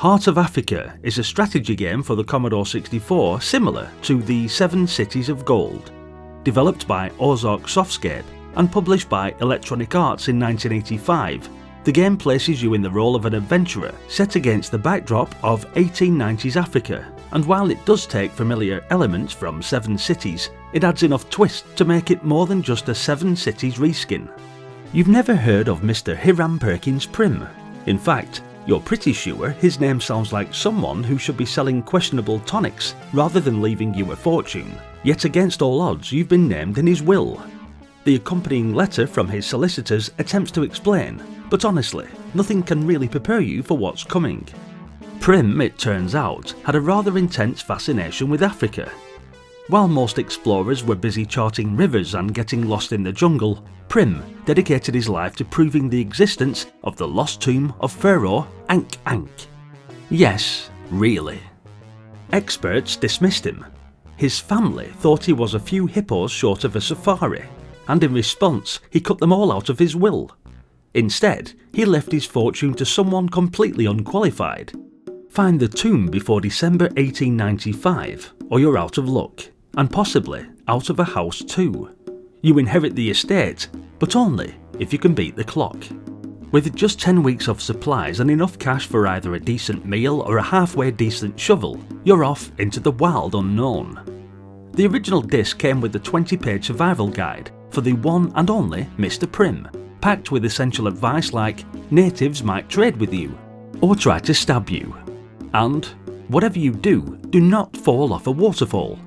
Heart of Africa is a strategy game for the Commodore 64 similar to the 7 Cities of Gold. Developed by Ozark Softscape and published by Electronic Arts in 1985, the game places you in the role of an adventurer set against the backdrop of 1890s Africa, and while it does take familiar elements from 7 Cities, it adds enough twist to make it more than just a 7 Cities reskin. You've never heard of Mr. Hiram Perkins Prim. In fact, you're pretty sure his name sounds like someone who should be selling questionable tonics rather than leaving you a fortune. Yet against all odds, you've been named in his will. The accompanying letter from his solicitors attempts to explain, but honestly, nothing can really prepare you for what's coming. Prim, it turns out, had a rather intense fascination with Africa. While most explorers were busy charting rivers and getting lost in the jungle, Prim dedicated his life to proving the existence of the lost tomb of Pharaoh Ahnk Ahnk. Yes, really. Experts dismissed him. His family thought he was a few hippos short of a safari, and in response he cut them all out of his will. Instead, he left his fortune to someone completely unqualified. Find the tomb before December 1895 or you're out of luck, and possibly out of a house too. You inherit the estate, but only if you can beat the clock. With just 10 weeks of supplies and enough cash for either a decent meal or a halfway decent shovel, you're off into the wild unknown. The original disc came with the 20-page survival guide for the one and only Mr. Prim, packed with essential advice like natives might trade with you or try to stab you. And whatever you do, do not fall off a waterfall.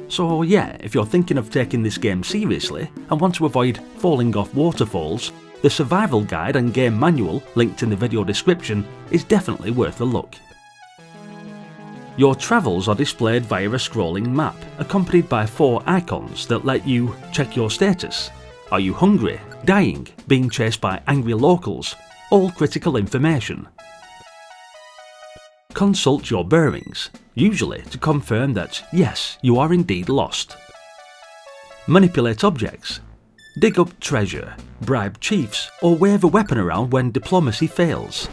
So yeah, if you're thinking of taking this game seriously and want to avoid falling off waterfalls, the survival guide and game manual linked in the video description is definitely worth a look. Your travels are displayed via a scrolling map accompanied by 4 icons that let you check your status. Are you hungry, dying, being chased by angry locals? All critical information. Consult your bearings, usually to confirm that yes, you are indeed lost. Manipulate objects. Dig up treasure, bribe chiefs, or wave a weapon around when diplomacy fails.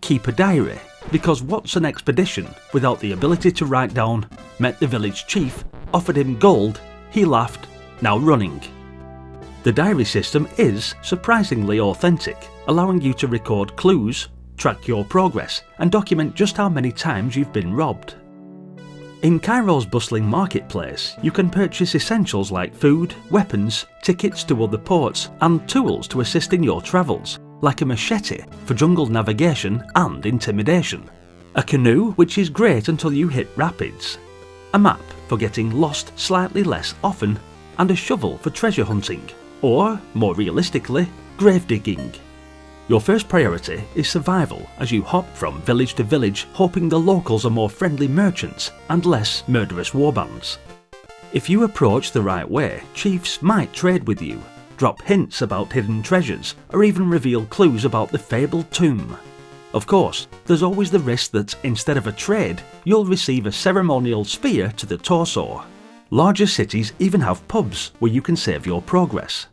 Keep a diary, because what's an expedition without the ability to write down, met the village chief, offered him gold, he laughed, now running. The diary system is surprisingly authentic, allowing you to record clues, track your progress, and document just how many times you've been robbed. In Cairo's bustling marketplace, you can purchase essentials like food, weapons, tickets to other ports, and tools to assist in your travels, like a machete for jungle navigation and intimidation, a canoe which is great until you hit rapids, a map for getting lost slightly less often, and a shovel for treasure hunting, or, more realistically, grave digging. Your first priority is survival as you hop from village to village, hoping the locals are more friendly merchants and less murderous warbands. If you approach the right way, chiefs might trade with you, drop hints about hidden treasures, or even reveal clues about the fabled tomb. Of course, there's always the risk that instead of a trade, you'll receive a ceremonial spear to the torso. Larger cities even have pubs where you can save your progress.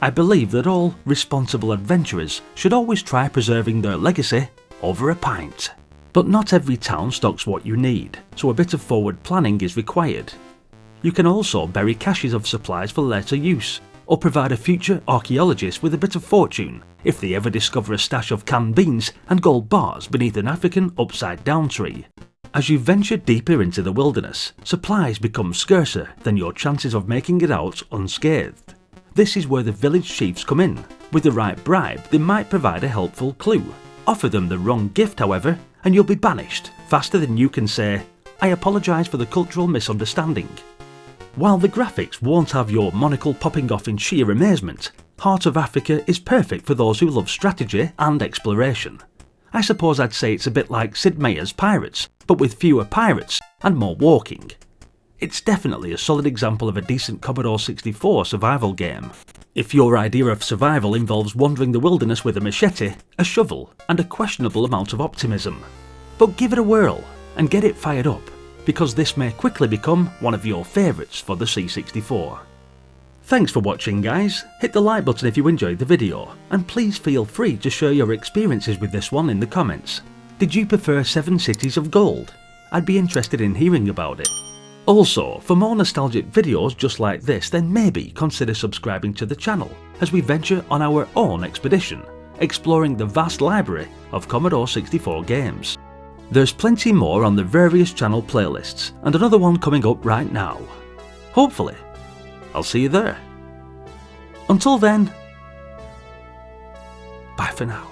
I believe that all responsible adventurers should always try preserving their legacy over a pint. But not every town stocks what you need, so a bit of forward planning is required. You can also bury caches of supplies for later use, or provide a future archaeologist with a bit of fortune if they ever discover a stash of canned beans and gold bars beneath an African upside-down tree. As you venture deeper into the wilderness, supplies become scarcer than your chances of making it out unscathed. This is where the village chiefs come in. With the right bribe, they might provide a helpful clue. Offer them the wrong gift, however, and you'll be banished faster than you can say, "I apologise for the cultural misunderstanding." While the graphics won't have your monocle popping off in sheer amazement, Heart of Africa is perfect for those who love strategy and exploration. I suppose I'd say it's a bit like Sid Meier's Pirates, but with fewer pirates and more walking. It's definitely a solid example of a decent Commodore 64 survival game. If your idea of survival involves wandering the wilderness with a machete, a shovel, and a questionable amount of optimism. But give it a whirl and get it fired up, because this may quickly become one of your favourites for the C64. Thanks for watching, guys. Hit the like button if you enjoyed the video, and please feel free to share your experiences with this one in the comments. Did you prefer 7 Cities of Gold? I'd be interested in hearing about it. Also, for more nostalgic videos just like this, then maybe consider subscribing to the channel as we venture on our own expedition, exploring the vast library of Commodore 64 games. There's plenty more on the various channel playlists, and another one coming up right now. Hopefully, I'll see you there. Until then, bye for now.